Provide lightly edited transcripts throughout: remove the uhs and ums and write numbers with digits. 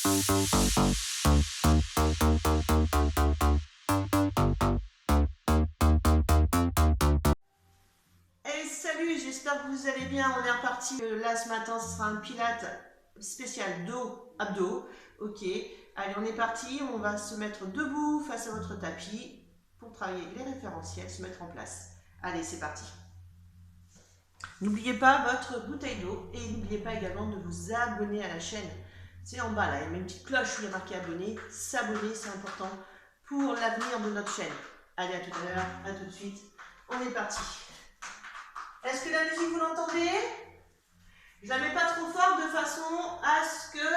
Hey, salut, j'espère que vous allez bien. On est reparti. Là, ce matin, ce sera un pilate spécial dos, abdos. Ok, allez, on est parti. On va se mettre debout face à votre tapis pour travailler les référentiels, se mettre en place. Allez, c'est parti. N'oubliez pas votre bouteille d'eau et n'oubliez pas également de vous abonner à la chaîne. C'est en bas là, il y a une petite cloche où il y a marqué abonner. S'abonner, c'est important pour l'avenir de notre chaîne. Allez, à tout à l'heure, à tout de suite. On est parti. Est-ce que la musique, vous l'entendez? Je la mets pas trop fort de façon à ce que...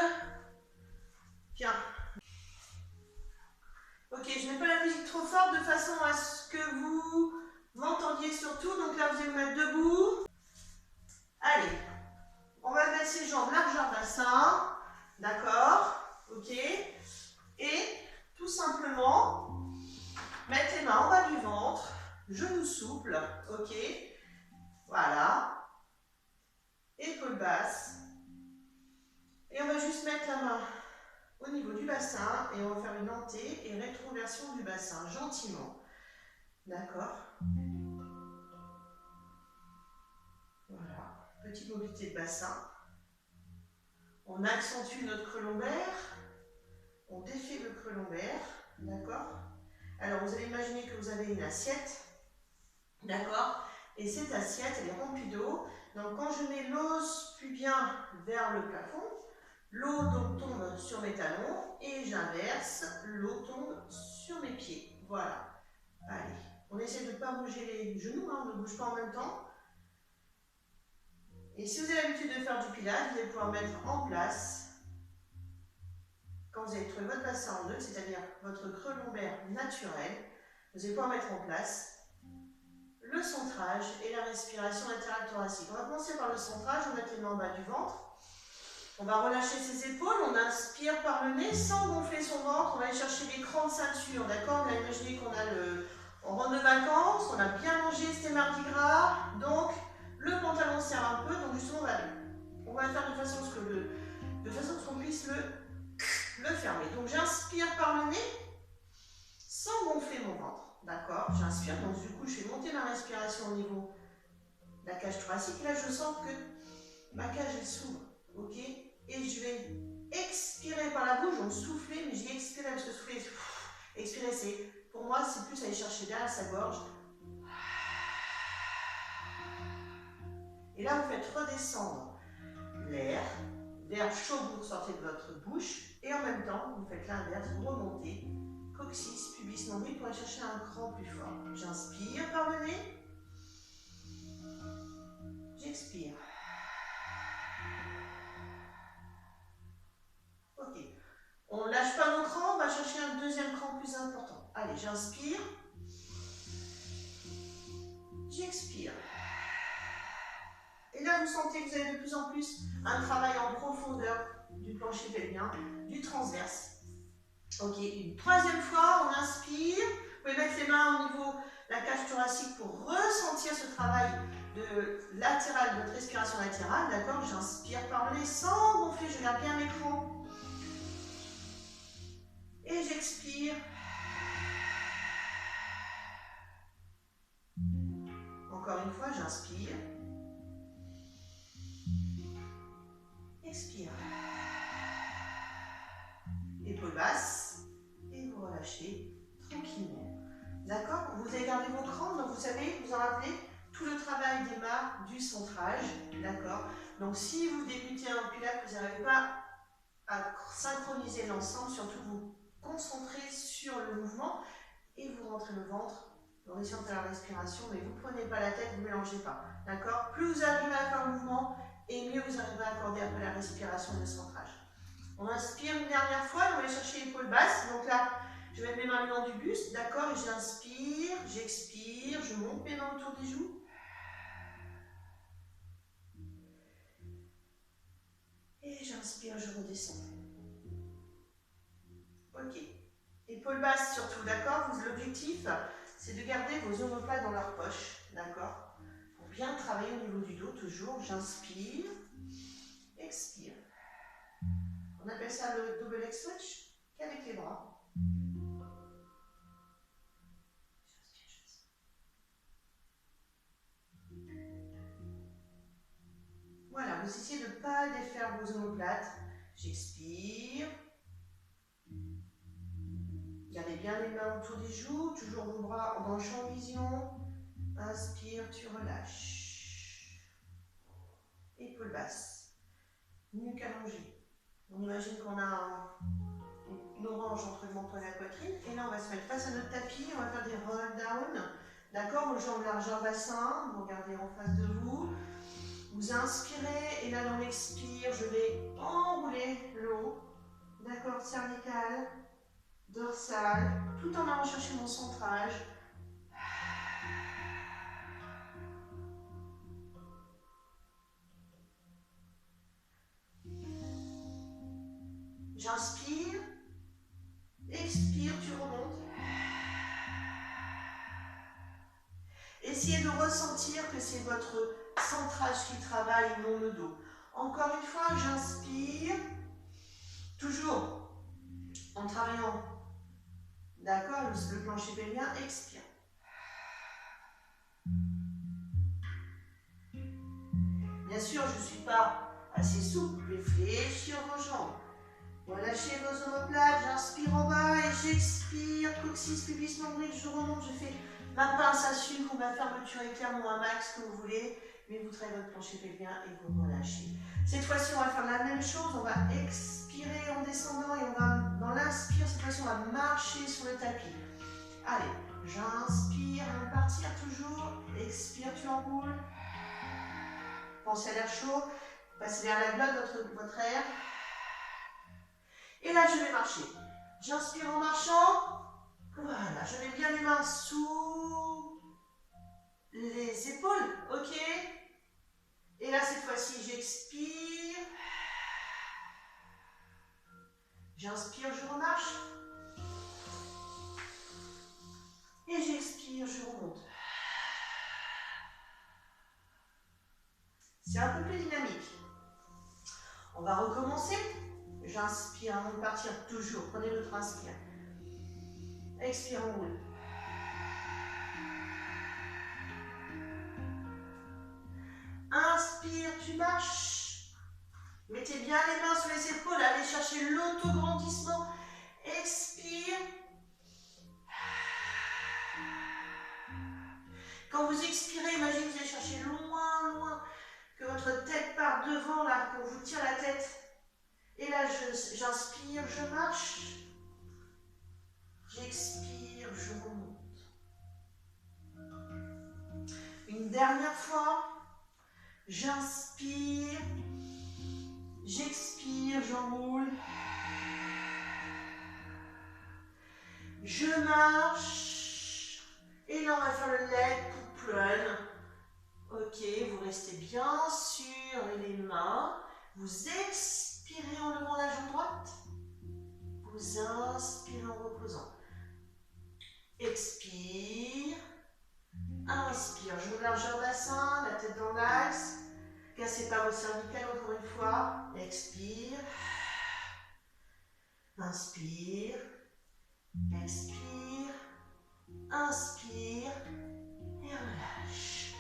Tiens. Ok, je mets pas la musique trop forte de façon à ce que vous m'entendiez surtout. Donc là, vous allez vous mettre debout. Allez. On va mettre ses jambes largeur bassin. D'accord? Ok. Et tout simplement, mettre les mains en bas du ventre. Genoux souples. Ok. Voilà. Épaules basses. Et on va juste mettre la main au niveau du bassin et on va faire une hantée et rétroversion du bassin, gentiment. D'accord? Voilà. Petite mobilité de bassin. On accentue notre creux lombaire. On défait le creux lombaire. D'accord? Alors, vous allez imaginer que vous avez une assiette. D'accord? Et cette assiette, elle est remplie d'eau. Donc, quand je mets l'os pubien vers le plafond, l'eau donc tombe sur mes talons et j'inverse, l'eau tombe sur mes pieds. Voilà. Allez, on essaie de ne pas bouger les genoux, hein, on ne bouge pas en même temps. Et si vous avez l'habitude de faire du pilates, vous allez pouvoir mettre en place, quand vous allez trouver votre bassin en neutre, c'est-à-dire votre creux lombaire naturel, vous allez pouvoir mettre en place le centrage et la respiration latérale thoracique. On va commencer par le centrage, on va mettre les mains en bas du ventre. On va relâcher ses épaules, on inspire par le nez sans gonfler son ventre, on va aller chercher des crans de ceinture, d'accord? On va imaginer qu'on a on rentre de vacances, on a bien mangé, c'était mardi gras, donc le pantalon serre un peu, donc justement on va le faire de façon à ce qu'on puisse le fermer. Donc j'inspire par le nez sans gonfler mon ventre, d'accord? J'inspire, donc du coup je fais monter ma respiration au niveau de la cage thoracique, là je sens que ma cage elle s'ouvre, ok? Et je vais expirer par la bouche, donc souffler, mais je vais expirer parce que souffler, expirer, c'est, pour moi, c'est plus aller chercher derrière sa gorge. Et là, vous faites redescendre l'air, l'air chaud que vous ressortez de votre bouche, et en même temps, vous faites l'inverse, vous remontez, coccyx, pubis, nombril, pour aller chercher un cran plus fort. J'inspire par le nez, j'expire. Ok. On ne lâche pas nos crans, on va chercher un deuxième cran plus important. Allez, j'inspire. J'expire. Et là, vous sentez que vous avez de plus en plus un travail en profondeur du plancher pelvien, du transverse. Ok, une troisième fois, on inspire. Vous pouvez mettre les mains au niveau de la cage thoracique pour ressentir ce travail de latéral, de votre respiration latérale. D'accord? J'inspire par le nez sans gonfler, je garde bien l'écran. Et j'expire. Encore une fois, j'inspire. Expire. Épaules basses. Et vous relâchez tranquillement. D'accord? Vous avez gardé vos crans, donc vous savez, vous en rappelez, tout le travail démarre du centrage. D'accord? Donc si vous débutez un pilates, vous n'arrivez pas à synchroniser l'ensemble, surtout vous concentrer sur le mouvement et vous rentrez le ventre en essayant de faire la respiration, mais vous ne prenez pas la tête, vous ne mélangez pas. D'accord? Plus vous arrivez à faire le mouvement, et mieux vous arrivez à accorder après la respiration et le centrage. On inspire une dernière fois, on va aller chercher l'épaule basse. Donc là, je vais mettre mes mains le long du buste, d'accord? Et j'inspire, j'expire, je monte mes mains autour des joues. Et j'inspire, je redescends. Ok. Épaules basses surtout, d'accord? L'objectif, c'est de garder vos omoplates dans leur poche, d'accord? Pour bien travailler au niveau du dos, toujours, j'inspire, expire. On appelle ça le double leg stretch qu'avec les bras. Voilà, vous essayez de ne pas défaire vos omoplates. J'expire. Gardez bien les mains autour des joues, toujours vos bras dans le champ de vision. Inspire, tu relâches. Épaules basses. Nuque allongée. On imagine qu'on a une orange entre le menton et la poitrine. Et là, on va se mettre face à notre tapis. On va faire des roll down. D'accord, vos jambes largeur bassin. Vous regardez en face de vous. Vous inspirez. Et là, dans l'expire, je vais enrouler le haut. D'accord, cervical, dorsal. Tout en allant chercher mon centrage. J'inspire, expire, tu remontes. Essayez de ressentir que c'est votre centrage qui travaille, non le dos. Encore une fois, j'inspire, toujours en travaillant, d'accord, le plancher pelvien, expire. Bien sûr, je ne suis pas assez souple, je vais fléchir vos jambes. Relâchez vos omoplates, j'inspire en bas et j'expire, coccyx, pubis, nombril, je remonte, je fais ma pince à sucre ou ma fermeture éclair ou un max que vous voulez, mais vous travaillez votre plancher pelvien et vous relâchez. Cette fois-ci, on va faire la même chose, on va expirer en descendant et on va, dans l'inspire, cette fois-ci, on va marcher sur le tapis. Allez, j'inspire, on va partir toujours, expire, tu enroules. Pensez à l'air chaud, passez vers la glotte votre air. Et là, je vais marcher. J'inspire en marchant. Voilà, je mets bien les mains sous les épaules, ok? Et là, cette fois-ci, j'expire. J'inspire, je remarche. Et j'expire, je remonte. C'est un peu plus dynamique. On va recommencer. J'inspire avant de partir, toujours. Prenez votre inspire. Expire, on roule. Inspire, tu marches. Mettez bien les mains sur les épaules. Allez chercher l'autograndissement. Expire. Quand vous expirez, imaginez que vous allez chercher loin, loin. Que votre tête part devant, là, qu'on vous tire la tête. Et là, j'inspire, je marche. J'expire, je remonte. Une dernière fois. J'inspire. J'expire, j'enroule. Je marche. Et là, on va faire le leg pull run. Ok, vous restez bien sur les mains. Vous expirez en levant la jambe droite. Vous inspirez en reposant. Expire. Inspire. Je vous largeur bassin, la tête dans l'axe. Cassez pas vos cervicales encore une fois. Expire. Inspire. Expire. Inspire. Et relâche.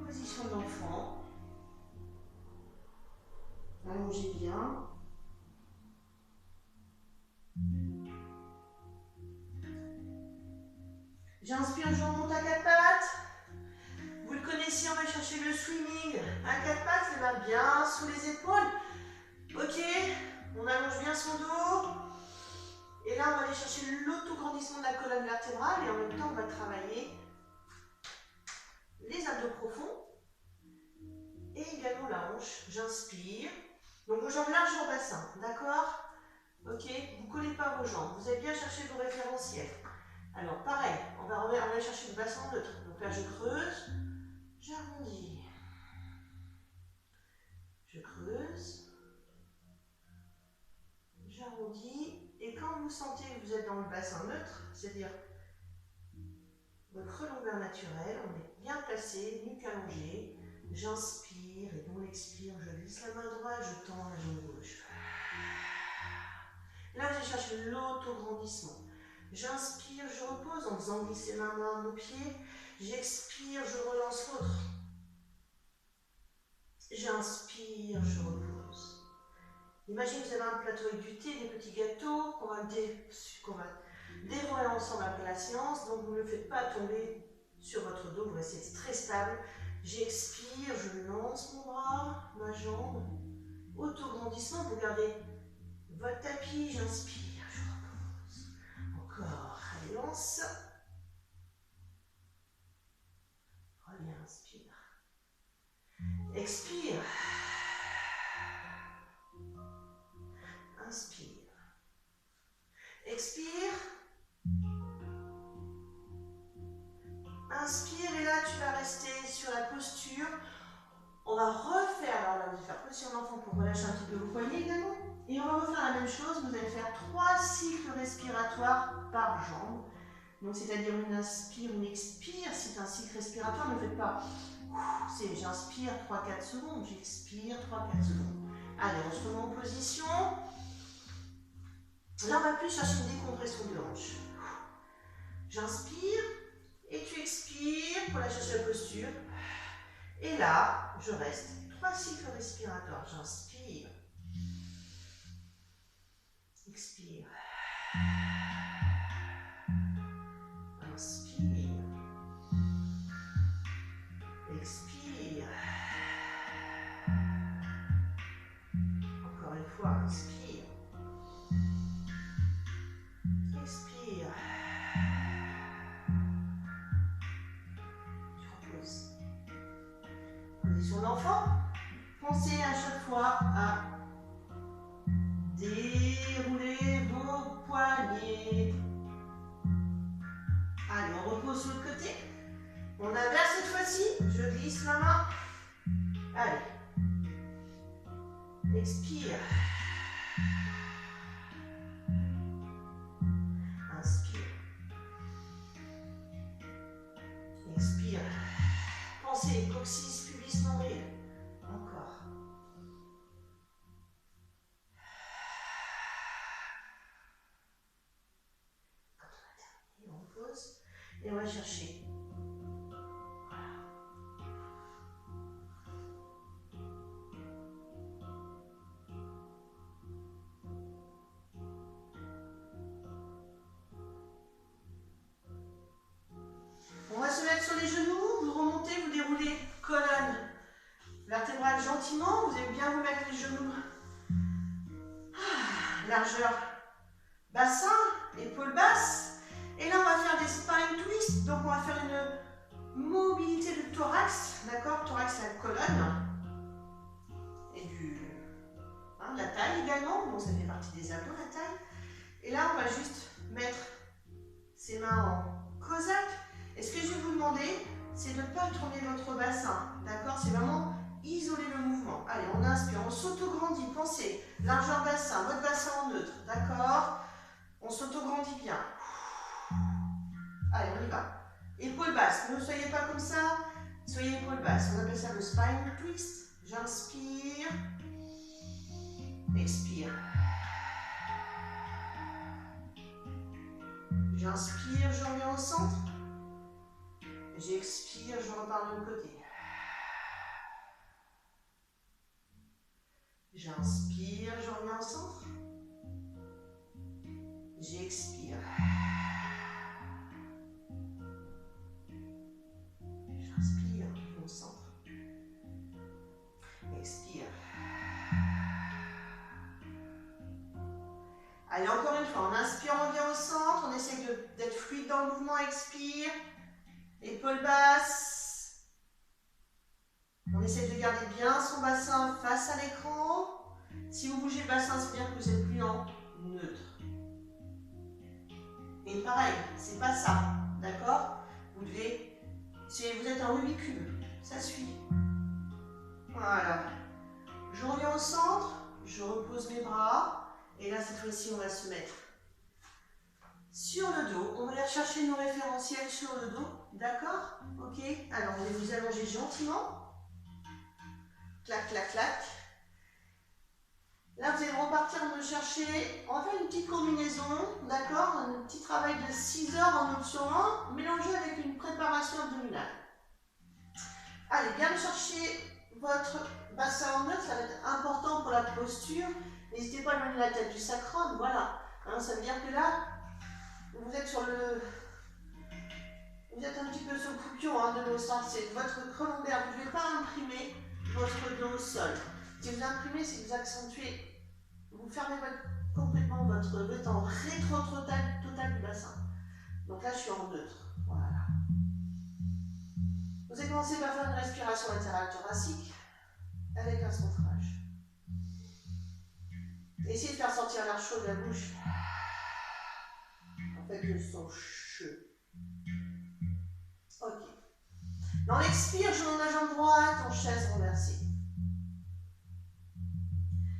Position d'enfant. Allongez bien. J'inspire, je remonte à quatre pattes. Vous le connaissez, on va chercher le swimming à quatre pattes, les mains bien sous les épaules. Ok, on allonge bien son dos. Et là, on va aller chercher l'autograndissement de la colonne vertébrale et en même temps, on va travailler les abdos profonds et également la hanche. J'inspire. Donc, vos jambes larges au bassin, d'accord? Ok, vous ne collez pas vos jambes. Vous allez bien chercher vos référentiels. Alors, pareil, on va aller chercher le bassin neutre. Donc là, je creuse, j'arrondis. Je creuse, j'arrondis. Et quand vous sentez que vous êtes dans le bassin neutre, c'est-à-dire votre lombaire naturel, on est bien placé, nuque allongée. J'inspire et on expire, je glisse la main droite, je tends la jambe gauche. recherche l'autograndissement. J'inspire, je repose en faisant glisser ma main à mon pied. J'expire, je relance l'autre. J'inspire, je repose. Imaginez que vous avez un plateau avec du thé, des petits gâteaux qu'on va dévorer ensemble après la séance. Donc vous ne le faites pas tomber sur votre dos, vous restez très stable. J'expire, je lance mon bras, ma jambe. Autograndissement, vous gardez votre tapis, j'inspire, je repose. Encore, allez, lance. Reviens, inspire. Expire. Inspire. Expire. Inspire et là tu vas rester sur la posture. On va refaire, alors là vous allez faire position d'enfant pour relâcher un petit peu vos poignets également. Et on va refaire la même chose, vous allez faire 3 cycles respiratoires par jambe. Donc c'est-à-dire une inspire, une expire. C'est un cycle respiratoire, ne faites pas. C'est j'inspire 3-4 secondes, j'expire 3-4 secondes. Allez, on se remet en position. Là on va plus chercher une décompression de hanche. J'inspire et tu expires pour la chercher la posture. Et là, je reste 3 cycles respiratoires. J'inspire. Expire. Inspire. Expire. Encore une fois, inspire. Expire. Tu reposes. Position d'enfant. Pensez à chaque fois à dérouler vos poignets. Allez, on repose sur le côté. On inverse cette fois-ci. Je glisse ma main. Allez. Expire. Inspire. Expire. Pensez, coccyx, pubis, nombril. Encore. Quand on a terminé, on pose et on va chercher. Voilà. On va se mettre sur les genoux, vous remontez, vous déroulez colonne vertébrale gentiment, vous allez bien vous mettre les genoux. Largeur bassin, épaules basses. Et là, on va faire des spine twists. Donc, on va faire une mobilité du thorax. D'accord? Thorax, la colonne. Et de la taille également. Donc, ça fait partie des abdos, la taille. Et là, on va juste mettre ses mains en cosaque. Et ce que je vais vous demander, c'est de ne pas tourner votre bassin. D'accord? C'est vraiment isoler le mouvement. Allez, on inspire, on s'autograndit. Pensez, largeur bassin, votre bassin en neutre. D'accord? On s'autograndit bien. Allez, on y va. Épaules basses. Ne soyez pas comme ça. Soyez épaules basses. On appelle ça le spine twist. J'inspire. Expire. J'inspire, je reviens au centre. J'expire, je repars de l'autre côté. J'inspire, je reviens au centre. J'expire. J'inspire, je reviens au centre. Expire. Allez, encore une fois, on inspire, on revient au centre. On essaie d'être fluide dans le mouvement. Expire. Épaules basses. On essaie de garder bien son bassin face à l'écran. Si vous bougez le bassin, ça veut dire que vous êtes plus en neutre. Et pareil, c'est pas ça, d'accord? Vous devez, vous êtes un Rubik's Cube, ça suit. Voilà. Je reviens au centre, je repose mes bras, et là cette fois-ci on va se mettre sur le dos. On va aller chercher nos référentiels sur le dos, d'accord? Ok? Alors on va vous allonger gentiment. Clac, clac, clac. Là, vous allez repartir me chercher, on va faire une petite combinaison, d'accord? Un petit travail de 6 heures en option 1, mélangé avec une préparation abdominale. Allez, bien chercher votre bassin en neutre, ça va être important pour la posture. N'hésitez pas à éloigner la tête du sacrum, voilà. Hein, ça veut dire que là, vous êtes sur le... Vous êtes un petit peu sur le croupion hein, de l'os, c'est votre creux lombaire. Vous ne devez pas imprimer votre dos au sol. Si vous imprimez, c'est que vous accentuez. Vous fermez complètement votre... Vous êtes en rétro-total du bassin. Donc là, je suis en neutre. Voilà. Vous allez commencer par faire une respiration latérale thoracique avec un centrage. Essayez de faire sortir l'air chaud de la bouche. En fait, le son chaud. Ok. Dans l'expire, je monte ma jambe droite en chaise renversée.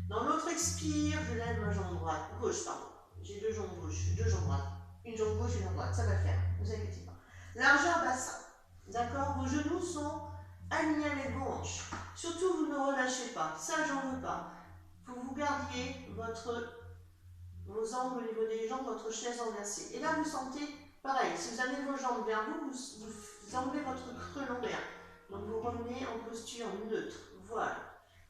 Dans l'autre expire, je lève ma jambe droite, gauche, pardon. J'ai deux jambes gauches, deux jambes droites. Une jambe gauche et une jambe droite, ça va le faire, ne vous inquiétez pas. Largeur bassin, d'accord? Vos genoux sont alignés avec vos hanches. Surtout, vous ne relâchez pas, ça, j'en veux pas. Il faut que vous gardiez vos angles au niveau des jambes, votre chaise renversée. Et là, vous sentez, pareil, si vous amenez vos jambes vers vous, vous enlevez votre creux lombaire. Donc, vous revenez en posture neutre. Voilà.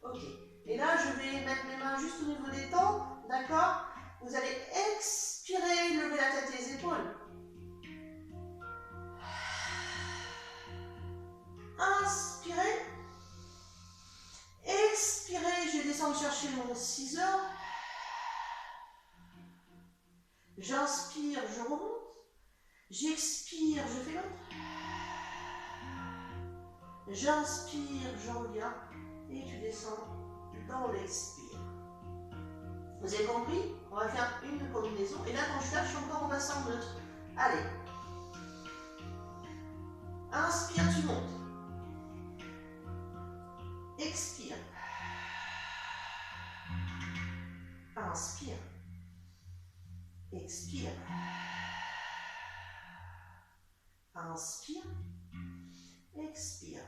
Ok. Et là, je vais mettre mes mains juste au niveau des tempes, d'accord? Vous allez expirer, lever la tête et les épaules. Inspirez. Expirez, je vais descendre chercher mon scissor. J'inspire, je remonte. J'expire, je fais l'autre. J'inspire, je reviens. Et tu descends dans l'expire. Vous avez compris? On va faire une combinaison. Et là, quand je lâche, je suis encore en bassin neutre. Allez. Inspire, tu montes. Expire. Inspire. Expire. Inspire. Expire.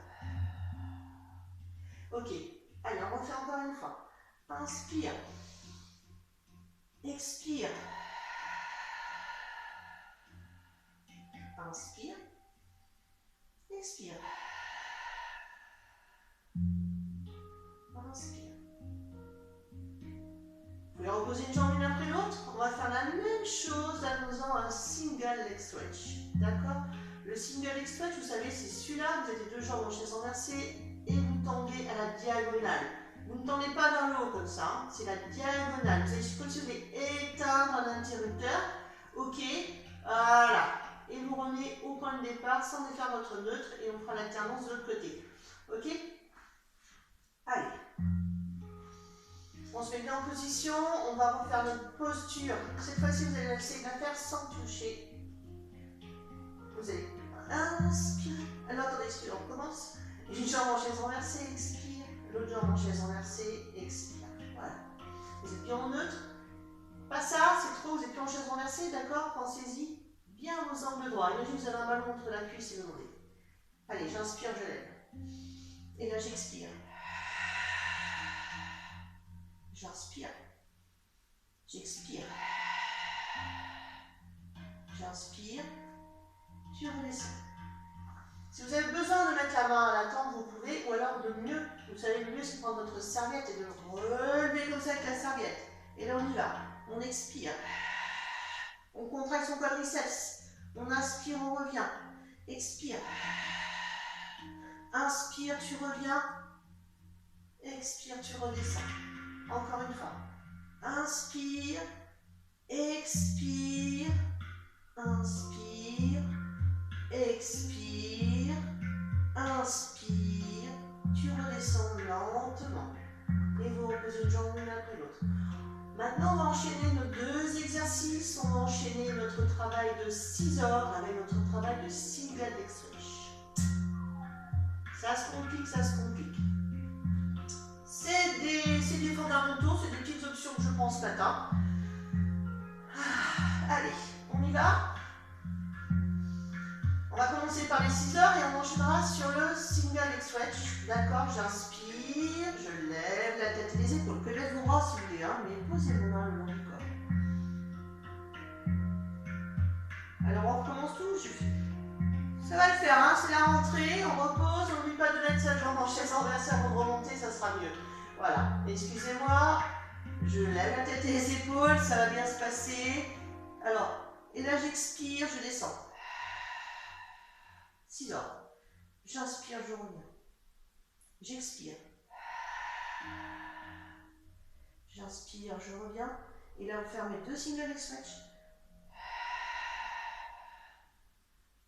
Ok. Allez, on refait encore une fois. Inspire. Expire. Inspire. Expire. Inspire. Vous pouvez reposer une jambe l'une après l'autre. On va faire la même chose en faisant un single leg stretch. D'accord? Le single leg stretch, vous savez, c'est celui-là. Vous avez deux jambes en chaise renversée et vous tendez à la diagonale. Vous ne tendez pas vers le haut comme ça, hein. C'est la diagonale. Vous allez comme si vous voulez éteindre un interrupteur. Ok, voilà. Et vous revenez au point de départ sans défaire votre neutre et on fera l'alternance de l'autre côté. Ok? Allez. On se met bien en position. On va refaire notre posture. Cette fois-ci, vous allez essayer de la faire sans toucher. Vous allez inspirer. Alors, attendez, excusez-moi, on recommence. Une jambe en chaise renversée, expire. L'autre jambe en chaise renversée, expire. Voilà. Vous êtes bien en neutre. Pas ça, c'est trop, vous êtes bien en chaise renversée, d'accord? Pensez-y. Bien vos angles droits. Imaginez que vous avez un ballon entre la cuisse et le nombril. Allez, j'inspire, je lève. Et là, j'expire. J'inspire. J'expire. J'inspire. Tu redescends. Si vous avez besoin de mettre la main à la tempe, vous pouvez, ou alors de mieux, vous savez, le mieux c'est de prendre votre serviette et de relever comme ça avec la serviette. Et là on y va, on expire. On contracte son quadriceps. On inspire, on revient. Expire. Inspire, tu reviens. Expire, tu redescends. Encore une fois. Inspire. Expire. Inspire. Expire. Inspire. Tu redescends lentement. Et vous reposez une jambe l'une après l'autre. Maintenant, on va enchaîner nos deux exercices. On va enchaîner notre travail de scissor avec notre travail de single leg stretch. Ça se complique, ça se complique. C'est des fondamentaux, c'est des petites options que je prends ce matin. Allez, on y va. On va commencer par les scissors et on enchaînera sur le single leg stretch. D'accord, j'inspire, je lève la tête et les les épaules. Vous pouvez mettre vos bras si vous voulez, hein, mais posez vos mains le long du corps. Alors on recommence tout. Ça va le faire, hein, c'est la rentrée, on repose, on n'oublie pas de mettre sa jambe en chaise renversée avant de remonter, ça sera mieux. Voilà, excusez-moi, je lève la tête et les épaules, ça va bien se passer. Alors, et là j'expire, je descends. 6 ordres. J'inspire, je reviens. J'expire. J'inspire, je reviens. Et là, vous fermez 2 single leg stretch.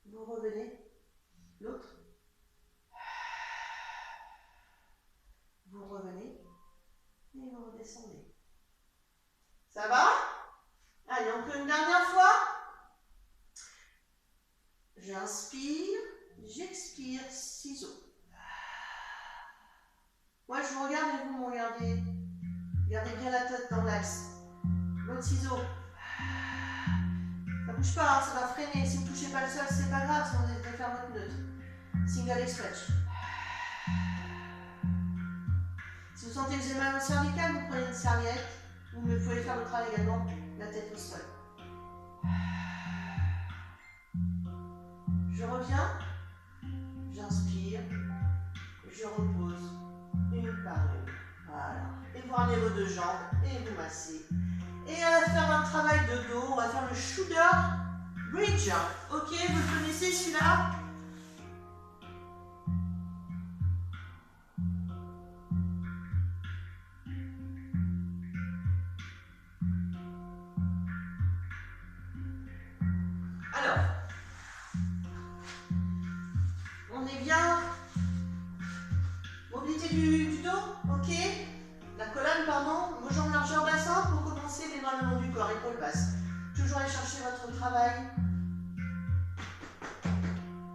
Vous revenez. L'autre. Vous revenez. Et vous redescendez. Ça va? Allez, encore une dernière fois. J'inspire. J'expire. Ciseaux. Moi, je vous regarde et vous me regardez. Gardez bien la tête dans l'axe. L'autre ciseau. Ça bouge pas, hein, ça va freiner. Si vous ne touchez pas le sol, c'est pas grave, si vous allez faire votre neutre. Single leg stretch. Si vous sentez que vous avez mal au cervical, vous prenez une serviette. Vous pouvez faire le travail également, la tête au sol. Je reviens. J'inspire. Je repose. Une par une. Voilà. Et vous ramenez vos 2 jambes et vous massez. Et on va faire un travail de dos. On va faire le shoulder bridge. Ok, vous le connaissez celui-là? Alors, on est bien. Mobilité du dos, ok. La colonne, pardon. Vos jambes largeur bassin pour commencer, les mains le long du corps, épaules basses. Toujours aller chercher votre travail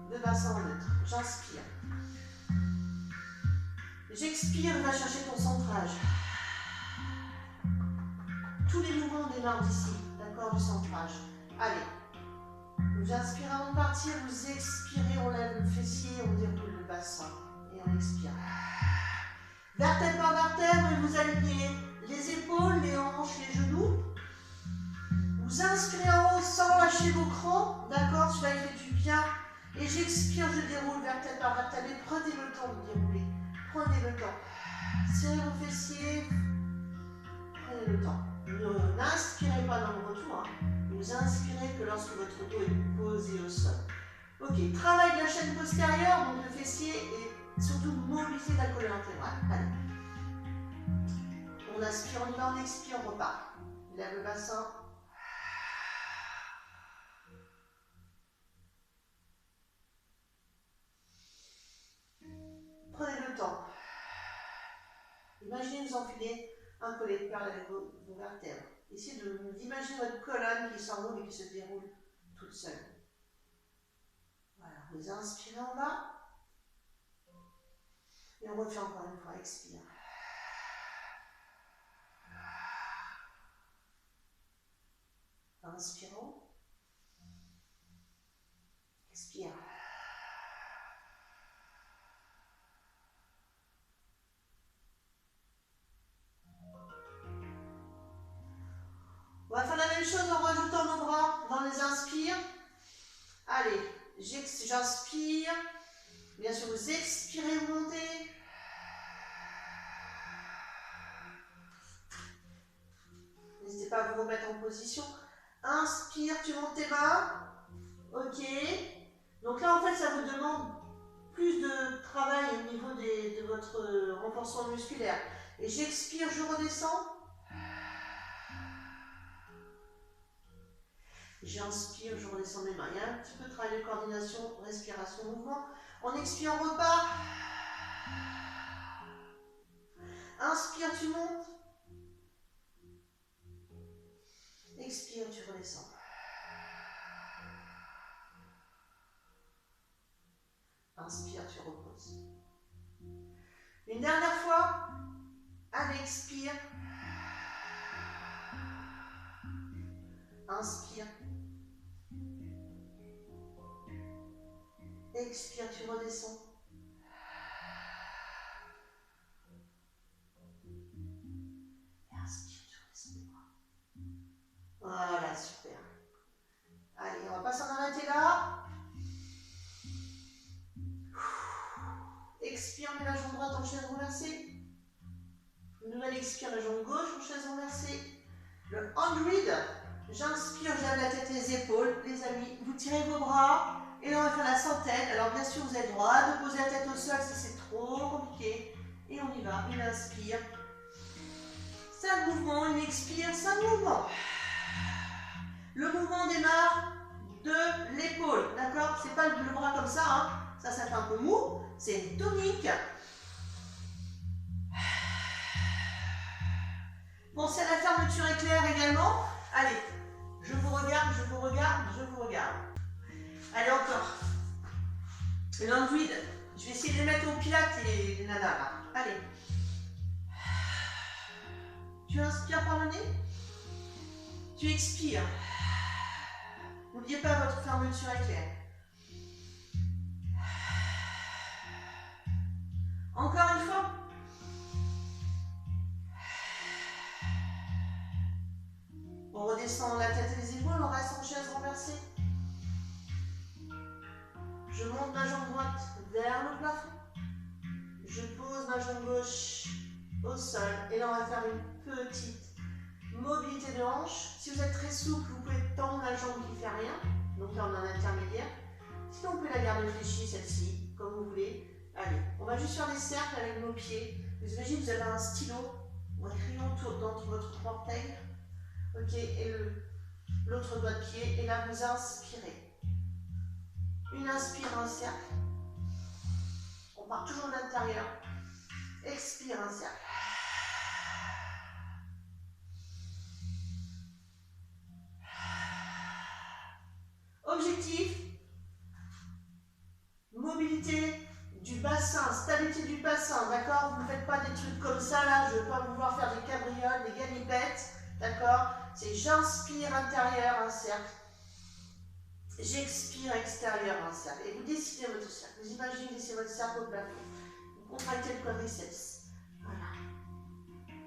de bassin en neutre. J'inspire. J'expire, va chercher ton centrage. Tous les mouvements démarrent d'ici, d'accord, du centrage. Allez. Vous inspirez avant de partir, vous expirez, on lève le fessier, on déroule le bassin. Et on expire. Vertèbre par vertèbre, et vous alignez les épaules, les hanches, les genoux. Vous inspirez en haut sans lâcher vos crans, d'accord, cela fait du bien. Et j'expire, je déroule vertèbre par vertèbre. Et prenez le temps de dérouler. Prenez le temps. Serrez vos fessiers. Prenez le temps. N'inspirez pas dans le retour. Hein. Vous inspirez que lorsque votre dos est posé au sol. Ok, travail de la chaîne postérieure, donc le fessier et surtout mobiliser la colonne intégrale. Allez. On inspire, on y va, on expire, on repart. Lève le bassin. Prenez le temps. Imaginez vous enfiler un collet de perles avec vos vertèbres. Essayez d'imaginer votre colonne qui s'enroule et qui se déroule toute seule. Voilà, vous inspirez en bas. Et on refait encore une fois, expire. Inspirons. Expire. On va faire la même chose en rajoutant nos bras dans les inspires. Allez, j'inspire. Bien sûr, vous expirez, vous montez. N'hésitez pas à vous remettre en position. Inspire, tu montes tes mains. Ok. Donc là, en fait, ça vous demande plus de travail au niveau de votre renforcement musculaire. Et j'expire, je redescends. J'inspire, je redescends mes mains. Il y a un petit peu de travail de coordination, respiration, mouvement. On expire, on repart. Inspire, tu montes. Expire, tu redescends. Inspire, tu reposes. Une dernière fois. Allez, expire. Inspire. Expire, tu redescends. la jambe droite en chaise renversée. Nouvelle expire, la jambe gauche en chaise renversée. Le 100, j'inspire, je lève la tête et les épaules. Les amis, vous tirez vos bras et là on va faire la centaine. Alors bien sûr, vous avez le droit de poser la tête au sol si c'est trop compliqué. Et on y va, une inspire. 5 mouvements, une expire, 5 mouvements. Le mouvement démarre de l'épaule, d'accord? C'est pas le bras comme ça, hein. Ça fait un peu mou. C'est une tonique. Pensez à la fermeture éclair également. Allez, je vous regarde, je vous regarde, je vous regarde. Allez, encore. L'android. Je vais essayer de les mettre au pilates les nanas là. Allez. Tu inspires par le nez. Tu expires. N'oubliez pas votre fermeture éclair. Encore une fois. On redescend la tête et les épaules, on reste en chaise renversée. Je monte ma jambe droite vers le plafond. Je pose ma jambe gauche au sol. Et là, on va faire une petite mobilité de hanche. Si vous êtes très souple, vous pouvez tendre la jambe qui ne fait rien. Donc là, on est en intermédiaire. Sinon, vous pouvez la garder fléchie, celle-ci, comme vous voulez. Allez, on va juste faire des cercles avec nos pieds. Vous imaginez que vous avez un stylo, un crayon autour d'entre votre orteil. Ok, et l'autre doigt de pied. Et là, vous inspirez. Une inspire, un cercle. On part toujours de l'intérieur. Expire, un cercle. Objectif, mobilité du bassin, stabilité du bassin, d'accord? Vous ne faites pas des trucs comme ça, là, je ne vais pas vous voir faire des cabrioles, des galipettes, d'accord? C'est j'inspire intérieur, un cercle. J'expire extérieur, un cercle. Et vous dessinez votre cercle. Vous imaginez laisser votre cercle au plafond. Vous contractez le quadriceps. Voilà.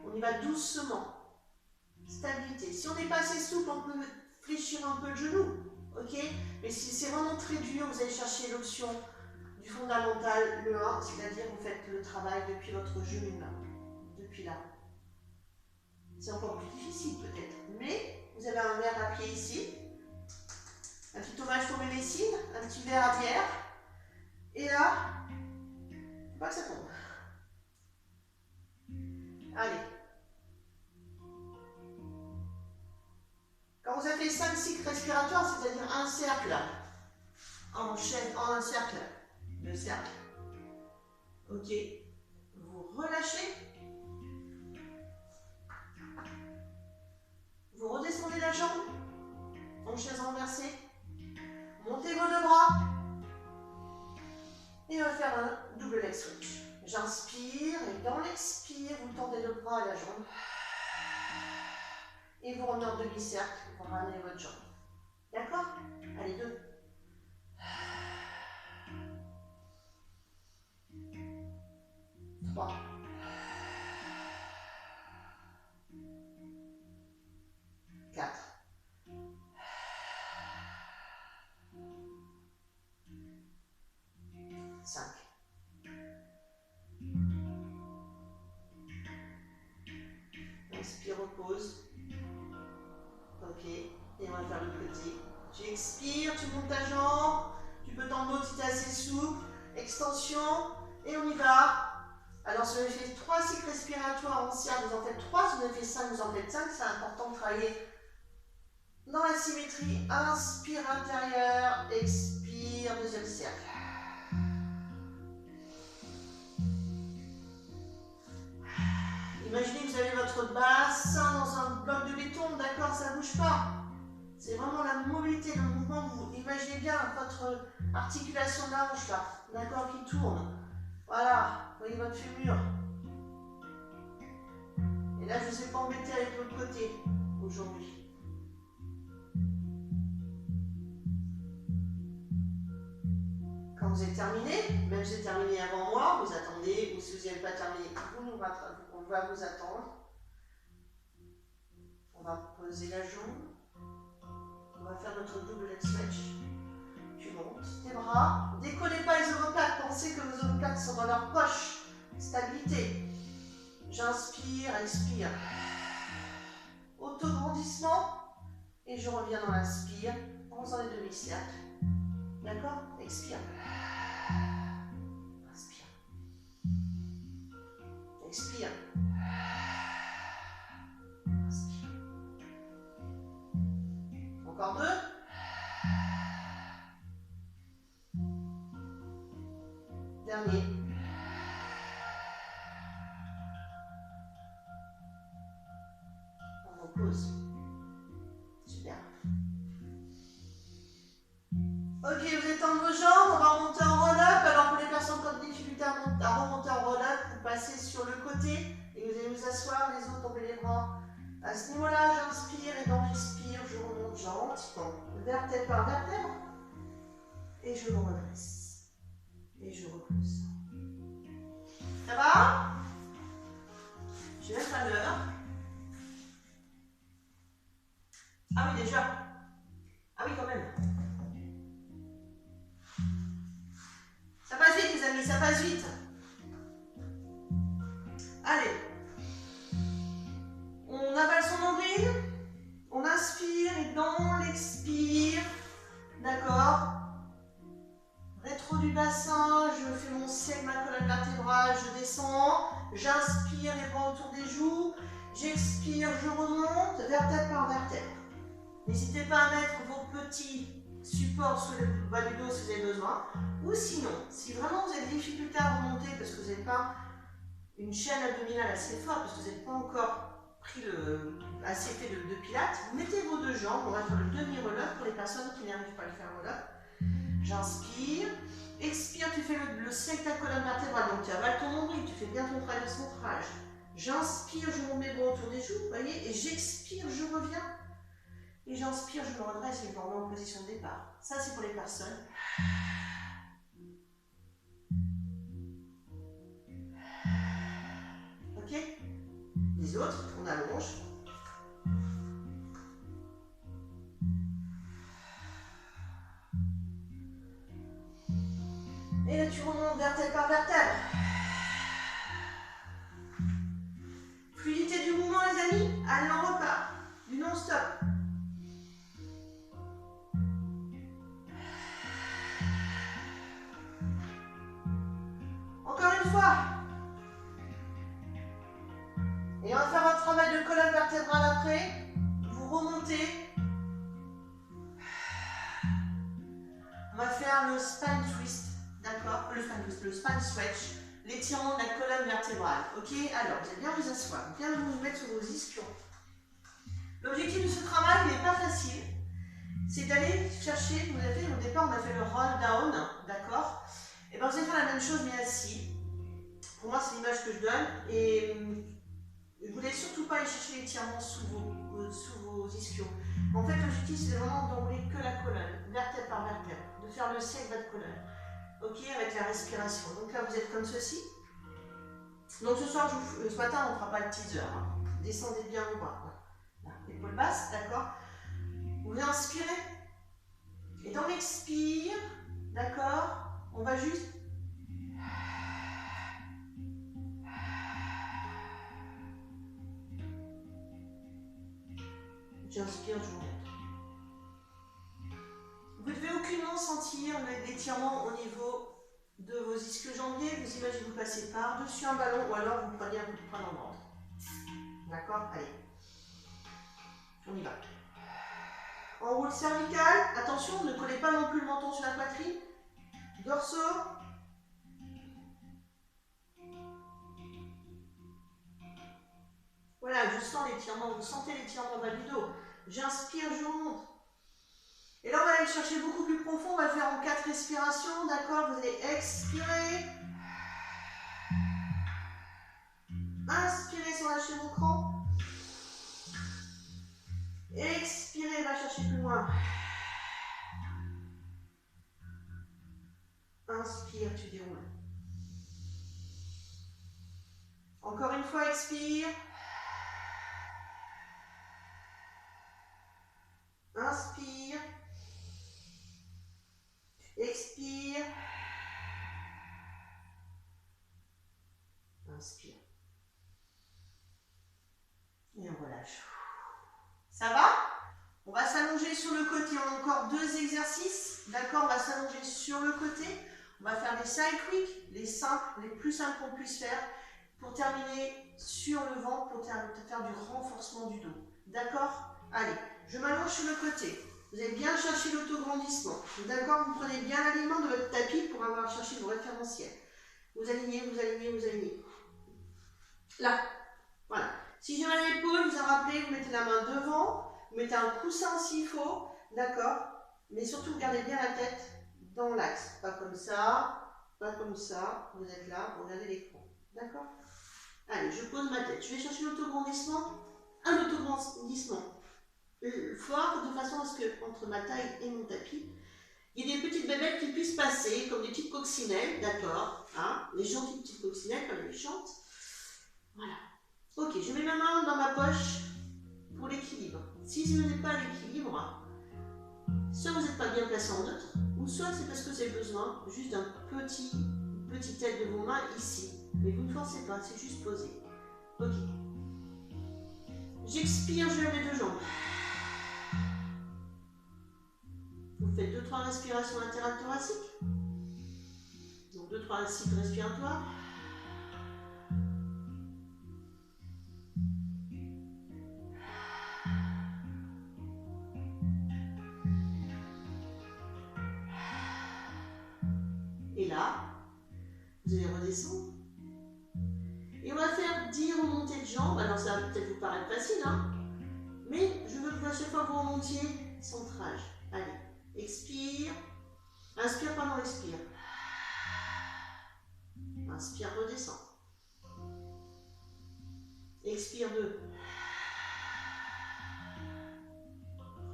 On y va doucement. Stabilité. Si on n'est pas assez souple, on peut fléchir un peu le genou. Ok? Mais si c'est vraiment très dur, vous allez chercher l'option du fondamental, le 1, c'est-à-dire vous faites le travail depuis votre genou là. Depuis là. C'est encore plus difficile peut-être. Mais vous avez un verre à pied ici. Un petit hommage pour mes Messines, un petit verre à bière. Et là, il ne faut pas que ça tombe. Allez. Quand vous avez 5 cycles respiratoires, c'est-à-dire un cercle en chaîne, en un cercle, deux cercles. Ok. Vous relâchez. Vous redescendez la jambe en chaise renversée. Montez vos deux bras. Et on va faire un double leg switch. J'inspire et dans l'expire, vous tendez le bras et la jambe. Et vous revenez en demi-cercle pour ramener votre jambe. D'accord? Allez, 2. 3. 4. 5. Inspire, repose. Ok. Et on va faire le côté. Tu expires, tu montes ta jambe. Tu peux tendre l'autre si tu es assez souple. Extension. Et on y va. Alors, si vous avez fait 3 cycles respiratoires en cercle, vous en faites 3. Si vous en avez fait 5, vous en faites 5. C'est important de travailler dans la symétrie. Inspire intérieur. Expire, deuxième cercle. Imaginez que vous avez votre bassin dans un bloc de béton, d'accord, ça ne bouge pas. C'est vraiment la mobilité, le mouvement. Vous imaginez bien votre articulation de la hanche là, d'accord, qui tourne. Voilà, vous voyez votre fémur. Et là, je ne vous ai pas embêté avec l'autre côté aujourd'hui. Quand vous êtes terminé, même si vous êtes terminé avant moi, vous attendez, ou si vous n'avez pas terminé, on va vous attendre. On va poser la jambe. On va faire notre double leg stretch. Tu montes tes bras. Décollez pas les omoplates. Pensez que vos omoplates sont dans leur poche. Stabilité. J'inspire, expire. Autograndissement. Et je reviens dans l'inspire en faisant les demi-cercles. D'accord? Expire. Inspire. Expire. Inspire. Encore 2. Dernier. On repose. Super. Ok, vous étendez vos jambes, on va remonter en roll-up. Alors pour les personnes qui ont des difficultés à remonter en roll-up, vous passez sur le côté et vous allez vous asseoir, les autres tombez les bras. À ce niveau-là, j'inspire et dans l'expire, je remonte gentiment, vertèbre par vertèbre. Et je me redresse. Et je repose. Ça va? Je vais mettre à l'heure. Ah oui, déjà. Ah oui, quand même. Ça passe vite, les amis, ça passe vite. Allez. On avale son nombril. On inspire et dans l'expire, d'accord, rétro du bassin, je fais mon cercle, ma colonne vertébrale, je descends, j'inspire les bras autour des joues, j'expire, je remonte, vertèbre par vertèbre. N'hésitez pas à mettre vos petits supports sous le bas du dos si vous avez besoin, ou sinon, si vraiment vous avez des difficultés à remonter parce que vous n'avez pas une chaîne abdominale assez forte, parce que vous n'avez pas encore pris assez fait de pilates, mettez vos deux jambes, on va faire le demi-roll-up pour les personnes qui n'arrivent pas à le faire roll-up. J'inspire, expire, tu fais le cercle de ta colonne vertébrale, donc tu avales ton nombril, tu fais bien ton travail de centrage. J'inspire, je monte mes bras autour des joues, vous voyez, et j'expire, je reviens. Et j'inspire, je me redresse et je me remets en position de départ. Ça, c'est pour les personnes. Ok? Les autres, on allonge. Et là, tu remontes vertèbre par vertèbre. Fluidité du mouvement, les amis. Allez, on repart. Du non-stop. Encore une fois. Et on va faire un travail de colonne vertébrale après. Vous remontez. On va faire le spine twist. D'accord? Le spine stretch. L'étirement de la colonne vertébrale. Ok? Alors, vous allez bien vous asseoir. Bien vous mettre sur vos ischions. L'objectif de ce travail n'est pas facile. C'est d'aller chercher, vous avez fait au départ, on a fait le roll down. D'accord? Et bien, vous allez faire la même chose, mais assis. Pour moi, c'est l'image que je donne. Et je ne voulais surtout pas aller chercher l'étirement sous vos ischions. En fait, l'objectif, c'est vraiment d'enrouler que la colonne, vertèbre par vertèbre, de faire le cercle de votre colonne. Ok, avec la respiration. Donc là, vous êtes comme ceci. Donc ce soir, ce matin, on ne fera pas de teaser. Hein. Descendez bien au bras. Épaule basse, d'accord? Vous inspirez. Et dans l'expire, d'accord, on va juste j'inspire, je remonte. Vous ne devez aucunement sentir l'étirement au niveau de vos ischio-jambiers. Vous imaginez vous passez par-dessus un ballon ou alors vous prenez un peu de poids dans le ventre. D'accord? Allez. On y va. Enroule cervical. Attention, ne collez pas non plus le menton sur la poitrine. Dorsaux. Voilà, je sens l'étirement. Vous sentez l'étirement bas du dos. J'inspire, je remonte. Et là, on va aller chercher beaucoup plus profond. On va le faire en 4 respirations. D'accord? Vous allez expirer. Inspirez sans lâcher vos crans. Expirez, va chercher plus loin. Inspire, tu déroules. Encore une fois, expire. Inspire. Expire. Ça va? On va s'allonger sur le côté. On a encore 2 exercices. D'accord? On va s'allonger sur le côté. On va faire des side quick, les plus simples qu'on puisse faire pour terminer sur le ventre, pour faire du renforcement du dos. D'accord? Allez, je m'allonge sur le côté. Vous allez bien chercher l'autograndissement. D'accord? Vous prenez bien l'alignement de votre tapis pour avoir cherché vos référentiels. Vous alignez, vous alignez, vous alignez. Là. Voilà. Si j'ai mal à l'épaule, vous en rappelez, vous mettez la main devant, vous mettez un coussin s'il faut. D'accord? Mais surtout, gardez bien la tête dans l'axe. Pas comme ça, pas comme ça. Vous êtes là, vous regardez l'écran. D'accord? Allez, je pose ma tête. Je vais chercher l'autograndissement. Un autograndissement fort, de façon à ce que, entre ma taille et mon tapis, il y ait des petites bébêtes qui puissent passer, comme des petites coccinelles, d'accord, hein, les gentilles petites coccinelles, comme les chantes. Voilà. Ok, je mets ma main dans ma poche pour l'équilibre. Si vous n'êtes pas à l'équilibre, soit vous n'êtes pas bien placé en neutre, ou soit c'est parce que vous avez besoin juste d'un petite aide de vos mains ici. Mais vous ne forcez pas, c'est juste posé. Ok. J'expire, je lève les 2 jambes. Vous faites 2-3 respirations latérales thoraciques. Donc 2-3 cycles respiratoires. Et là, vous allez redescendre. Et on va faire 10 remontées de jambes. Alors ça va peut-être vous paraître facile, hein, mais je veux que à chaque fois que vous remontiez, centrage. Allez, expire. Inspire, pardon, expire. Inspire, redescend. Expire 2.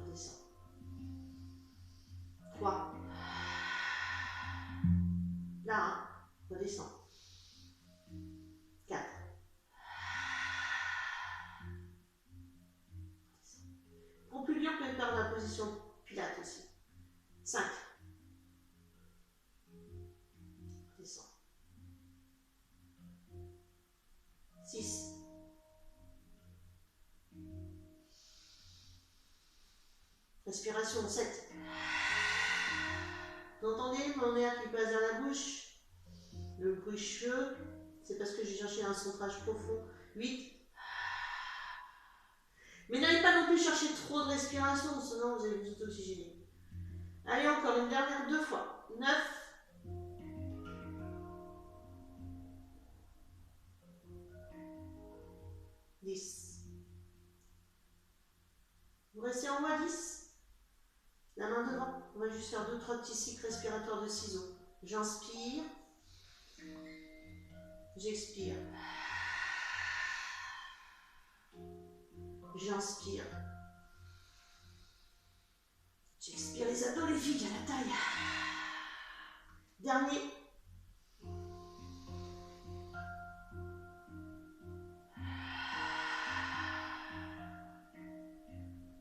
Redescend. 3. Là, 1. Redescend. 4. Pour plus dur, vous pouvez faire la position Pilates aussi. 5. Redescend. 6. 7. Vous entendez mon air qui passe dans la bouche? Le bruit cheveux, c'est parce que j'ai cherché un centrage profond. 8. Mais n'allez pas non plus chercher trop de respiration, sinon vous allez vous auto-oxygéner. Allez, encore une dernière 2 fois. 9. 10. Vous restez en moi 10. La main devant. On va juste faire 2-3 petits cycles respiratoires de ciseaux. J'inspire. J'expire. J'inspire. J'expire les abdos, les filles, à la taille. Dernier.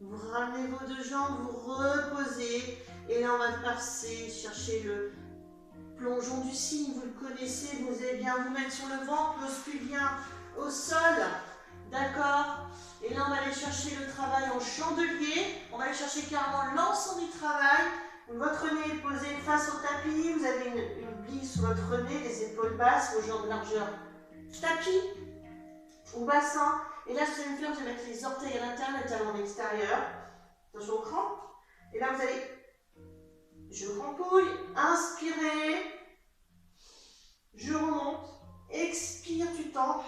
Vous ramenez vos 2 jambes, vous reposez. Et là, on va passer, chercher le plongeon du cygne. Vous le connaissez, vous allez bien vous mettre sur le ventre, l'os bien au sol. D'accord? Et là, on va aller chercher le travail en chandelier. On va aller chercher carrément l'ensemble du travail. Votre nez est posé face au tapis. Vous avez une bille sur votre nez, les épaules basses, vos jambes largeur tapis ou bassin. Et là, ce que vous allez me faire, vous allez mettre les orteils à l'intérieur, les talons à l'extérieur. Attention au cran. Et là, vous allez... Je crampouille. Inspirez. Je remonte. Expire, tu tends.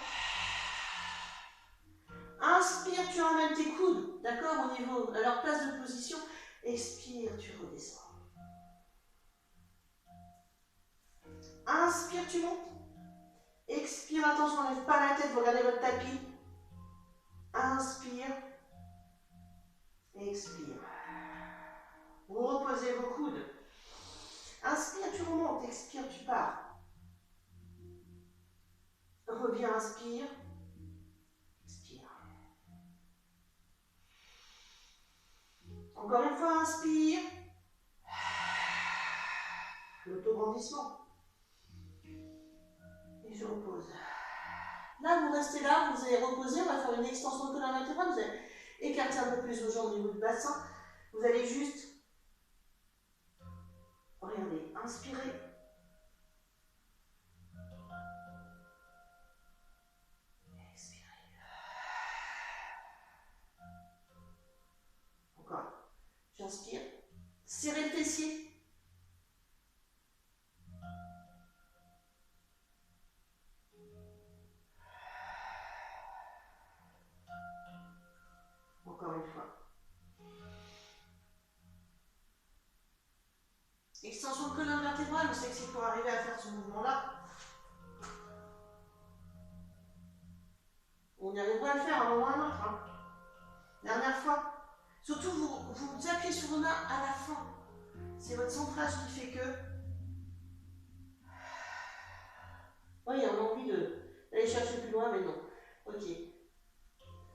Inspire, tu ramènes tes coudes, d'accord, au niveau, à leur place de position. Expire, tu redescends. Inspire, tu montes. Expire, attention, n'enlève pas la tête, vous regardez votre tapis. Inspire. Expire. Vous reposez vos coudes. Inspire, tu remontes. Expire, tu pars. Reviens, inspire. Expire. Encore une fois, inspire. L'autograndissement. Et je repose. Là, vous restez là, vous allez reposer, on va faire une extension de colonne latérale. Écartez un peu plus vos jambes au niveau du bassin. Vous allez juste, regardez, inspirez. Expirez. Encore. J'inspire. Serrez le fessier. Encore une fois. Extension de colonne vertébrale, vous savez que c'est pour arriver à faire ce mouvement-là. On y arrivera à le faire à un moment ou à un autre. Hein. Dernière fois. Surtout, vous appuyez sur vos mains à la fin. C'est votre centrage qui fait que... Oui, on a envie d'aller chercher plus loin, mais non. Ok.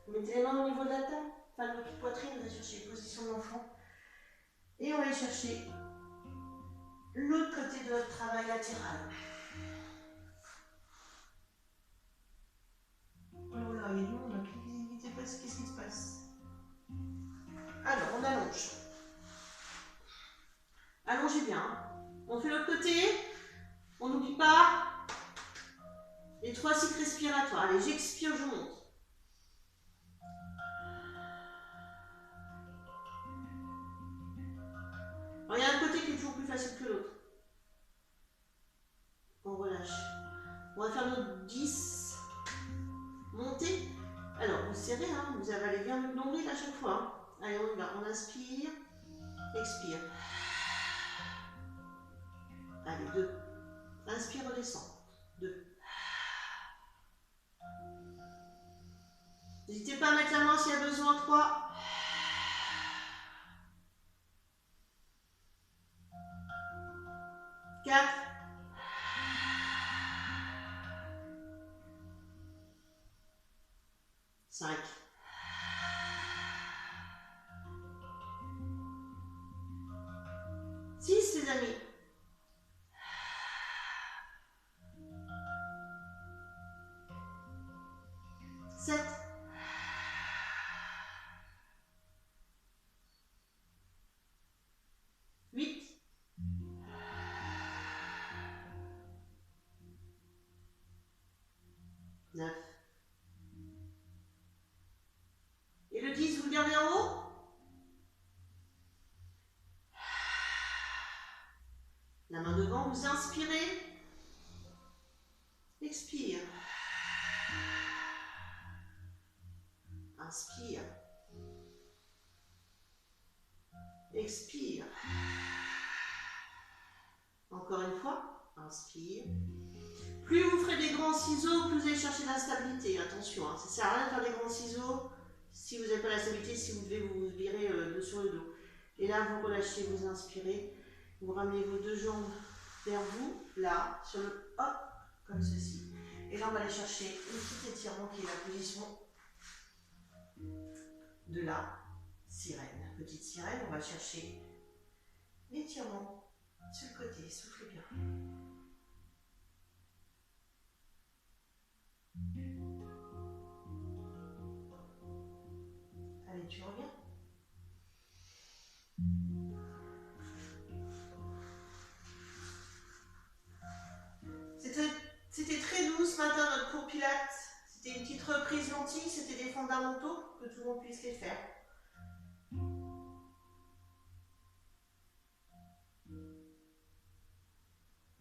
Vous mettez les mains au niveau de la table, enfin de votre poitrine, vous allez chercher la position de l'enfant. Et on va aller chercher l'autre côté de votre travail latéral. Oh là, il est long là, qu'est-ce qui se passe? Alors, on allonge. Allongez bien. Hein. On fait l'autre côté. On n'oublie pas les 3 cycles respiratoires. Allez, j'expire, je monte. Alors, il y a un côté qui est toujours plus facile que l'autre. On relâche. On va faire notre 10. Montez. Alors, vous serrez, hein, vous avalez bien le nombril à chaque fois. Hein. Allez, on y va. On inspire. Expire. Allez, 2. Inspire, redescend. 2. N'hésitez pas à mettre la main s'il y a besoin. 3. 4. 5. 6, les amis. 7. 8. 9. Et le 10, vous le gardez en haut? La main devant, vous inspirez. Expire. Inspire. Expire. Encore une fois. Inspire. Plus vous ferez des grands ciseaux, plus vous allez chercher de la stabilité. Attention, hein, ça ne sert à rien de faire des grands ciseaux si vous n'avez pas la stabilité, si vous devez vous virer sur le dos. Et là, vous relâchez, vous inspirez. Vous ramenez vos 2 jambes vers vous, là, sur le hop, comme ceci. Et là, on va aller chercher une petite étirement qui est la position de la sirène. Petite sirène, on va chercher l'étirement sur le côté. Soufflez bien. Allez, tu reviens. C'était très doux ce matin notre cours Pilates. C'était une petite reprise lentille, c'était des fondamentaux pour que tout le monde puisse les faire.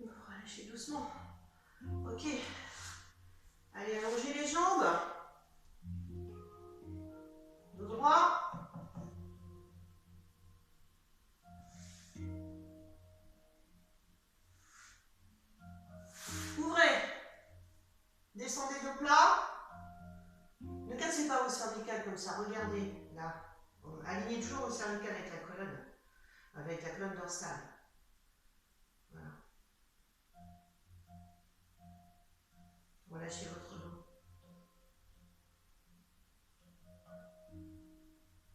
On va relâcher doucement. Ok. Allez, allongez les jambes. Dos droit. Ouvrez. Descendez de plat. Ne cassez pas vos cervicales comme ça. Regardez, là. Alignez toujours vos cervicales avec la colonne dorsale. Voilà. Relâchez votre dos.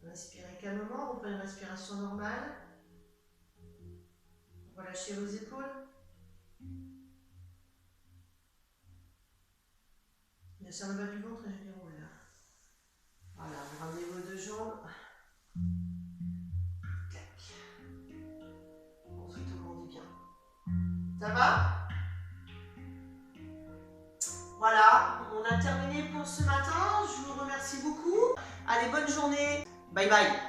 Inspirez calmement, reprenez une respiration normale. Relâchez vos épaules. Sur le bas du ventre, je déroule là. Voilà, vous ramenez vos 2 jambes. Clac. Ensuite, on grandit bien. Ça va? Voilà, on a terminé pour ce matin. Je vous remercie beaucoup. Allez, bonne journée. Bye bye.